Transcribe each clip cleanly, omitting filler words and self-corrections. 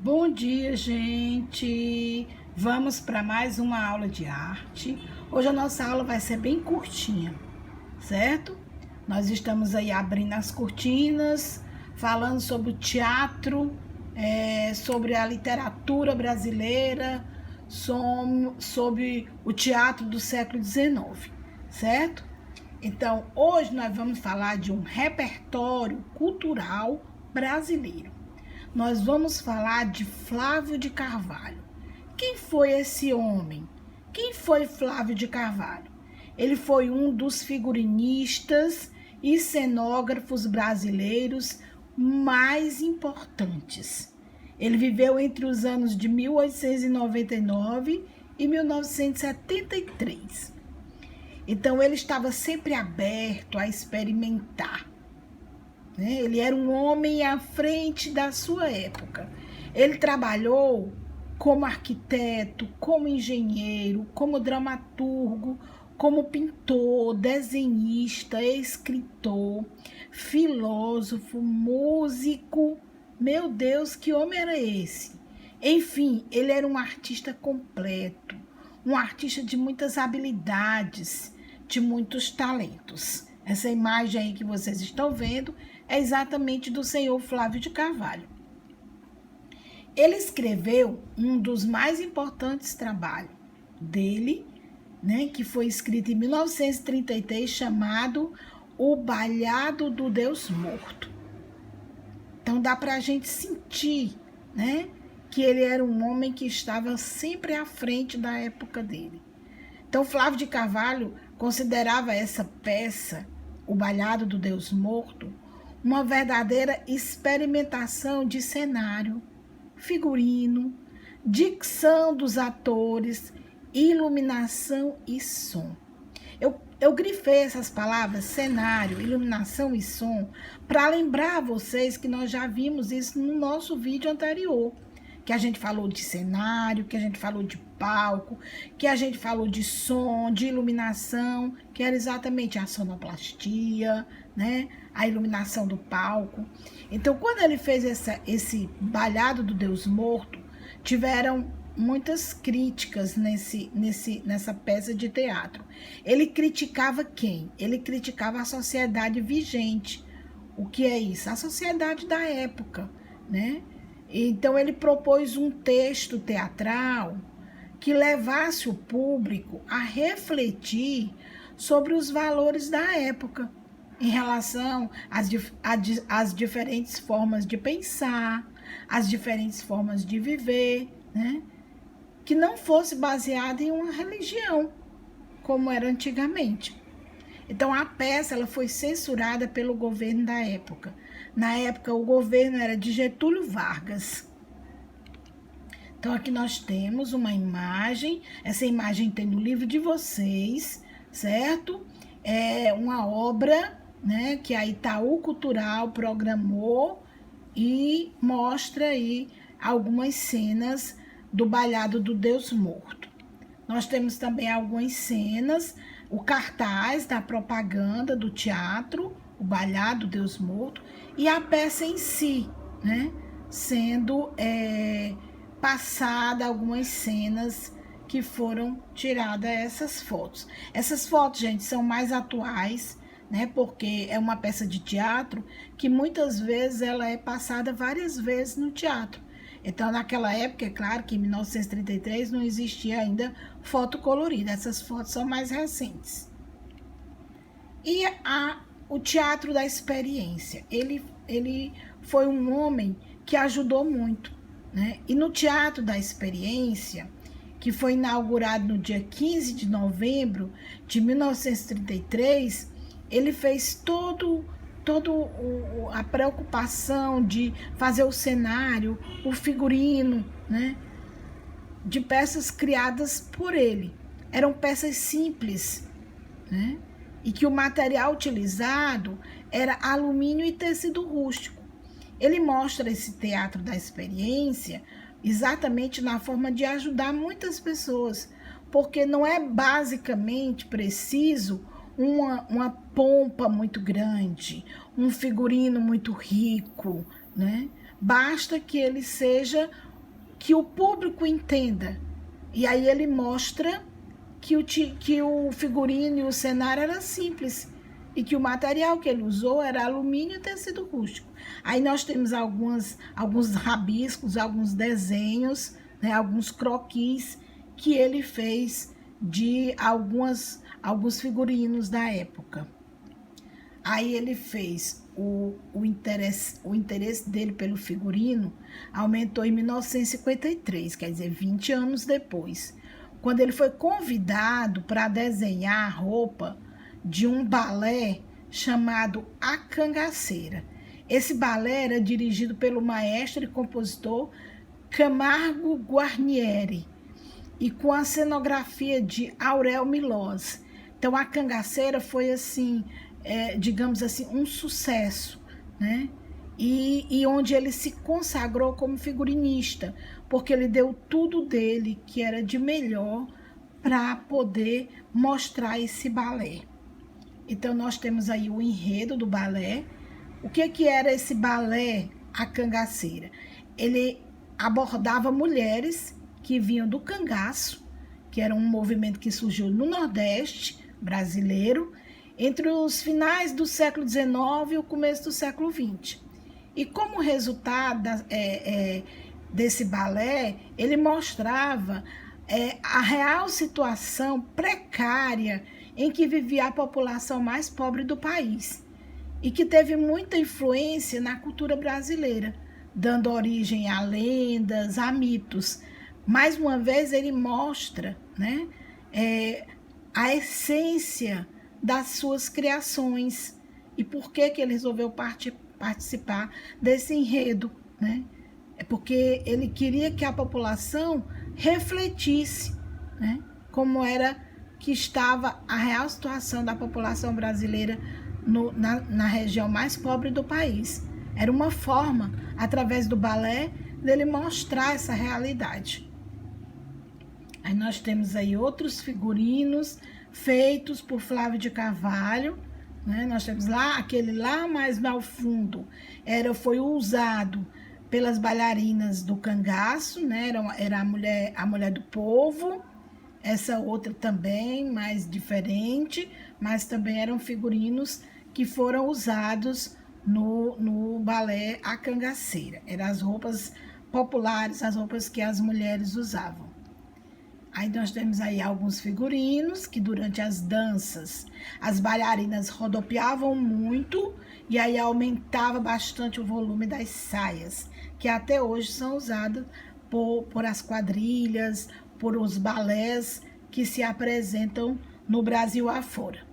Bom dia, gente! Vamos para mais uma aula de arte. Hoje a nossa aula vai ser bem curtinha, certo? Nós estamos aí abrindo as cortinas, falando sobre o teatro, sobre a literatura brasileira, sobre o teatro do século XIX, certo? Então, hoje nós vamos falar de um repertório cultural brasileiro. Nós vamos falar de Flávio de Carvalho. Quem foi esse homem? Quem foi Flávio de Carvalho? Ele foi um dos figurinistas e cenógrafos brasileiros mais importantes. Ele viveu entre os anos de 1899 e 1973. Então, ele estava sempre aberto a experimentar. Ele era um homem à frente da sua época. Ele trabalhou como arquiteto, como engenheiro, como dramaturgo, como pintor, desenhista, escritor, filósofo, músico. Meu Deus, que homem era esse? Enfim, ele era um artista completo, um artista de muitas habilidades, de muitos talentos. Essa imagem aí que vocês estão vendo é exatamente do senhor Flávio de Carvalho. Ele escreveu um dos mais importantes trabalhos dele, que foi escrito em 1933, chamado O Ballado do Deus Morto. Então dá para a gente sentir, que ele era um homem que estava sempre à frente da época dele. Então Flávio de Carvalho considerava essa peça, O Ballado do Deus Morto, uma verdadeira experimentação de cenário, figurino, dicção dos atores, iluminação e som. Eu grifei essas palavras, cenário, iluminação e som, para lembrar a vocês que nós já vimos isso no nosso vídeo anterior, que a gente falou de cenário, que a gente falou de palco, que a gente falou de som, de iluminação, que era exatamente a sonoplastia, a iluminação do palco. Então, quando ele fez esse Ballado do Deus Morto, tiveram muitas críticas nessa peça de teatro. Ele criticava quem? Ele criticava a sociedade vigente. O que é isso? A sociedade da época, Então, ele propôs um texto teatral que levasse o público a refletir sobre os valores da época, em relação às diferentes formas de pensar, às diferentes formas de viver, que não fosse baseada em uma religião, como era antigamente. Então, a peça ela foi censurada pelo governo da época. Na época, o governo era de Getúlio Vargas. Então, aqui nós temos uma imagem. Essa imagem tem no livro de vocês, certo? É uma obra, que a Itaú Cultural programou e mostra aí algumas cenas do Ballado do Deus Morto. Nós temos também algumas cenas, o cartaz da propaganda do teatro, o Ballado do Deus Morto, e a peça em si, sendo passada algumas cenas que foram tiradas essas fotos. Essas fotos, gente, são mais atuais, porque é uma peça de teatro que muitas vezes ela é passada várias vezes no teatro. Então, naquela época, é claro que em 1933 não existia ainda foto colorida, essas fotos são mais recentes. E o Teatro da Experiência, ele foi um homem que ajudou muito, E no Teatro da Experiência, que foi inaugurado no dia 15 de novembro de 1933, ele fez toda a preocupação de fazer o cenário, o figurino, de peças criadas por ele. Eram peças simples, e que o material utilizado era alumínio e tecido rústico. Ele mostra esse Teatro da Experiência exatamente na forma de ajudar muitas pessoas, porque não é basicamente preciso uma pompa muito grande, um figurino muito rico, Basta que ele seja que o público entenda. E aí ele mostra que o figurino e o cenário era simples e que o material que ele usou era alumínio e tecido rústico. Aí nós temos alguns rabiscos, alguns desenhos, né, alguns croquis que ele fez de alguns figurinos da época. Aí ele fez o interesse dele pelo figurino aumentou em 1953, quer dizer, 20 anos depois, quando ele foi convidado para desenhar a roupa de um balé chamado A Cangaceira. Esse balé era dirigido pelo maestro e compositor Camargo Guarnieri e com a cenografia de Aurel Milós. Então, A Cangaceira foi, assim, digamos assim, um sucesso, né? E onde ele se consagrou como figurinista, porque ele deu tudo dele, que era de melhor, para poder mostrar esse balé. Então, nós temos aí o enredo do balé. O que era esse balé A Cangaceira? Ele abordava mulheres que vinham do cangaço, que era um movimento que surgiu no Nordeste brasileiro, entre os finais do século XIX e o começo do século XX. E como resultado desse balé, ele mostrava a real situação precária em que vivia a população mais pobre do país e que teve muita influência na cultura brasileira, dando origem a lendas, a mitos. Mais uma vez, ele mostra, né, a essência das suas criações e por que ele resolveu participar desse enredo, né? É porque ele queria que a população refletisse, né, como era que estava a real situação da população brasileira na região mais pobre do país. Era uma forma, através do balé, dele mostrar essa realidade. Aí nós temos aí outros figurinos feitos por Flávio de Carvalho, né? Nós temos lá, aquele lá mais ao fundo, foi usado pelas bailarinas do cangaço, né? Era a mulher do povo. Essa outra também, mais diferente, mas também eram figurinos que foram usados no balé A Cangaceira. Eram as roupas populares, as roupas que as mulheres usavam. Aí nós temos aí alguns figurinos que durante as danças as bailarinas rodopiavam muito e aí aumentava bastante o volume das saias, que até hoje são usadas por as quadrilhas, por os balés que se apresentam no Brasil afora.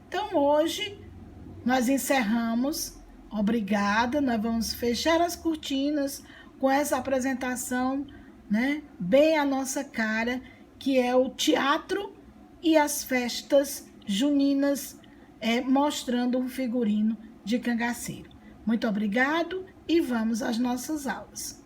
Então hoje nós encerramos. Obrigada, nós vamos fechar as cortinas com essa apresentação, né, bem a nossa cara, que é o teatro e as festas juninas, mostrando um figurino de cangaceiro. Muito obrigado e vamos às nossas aulas.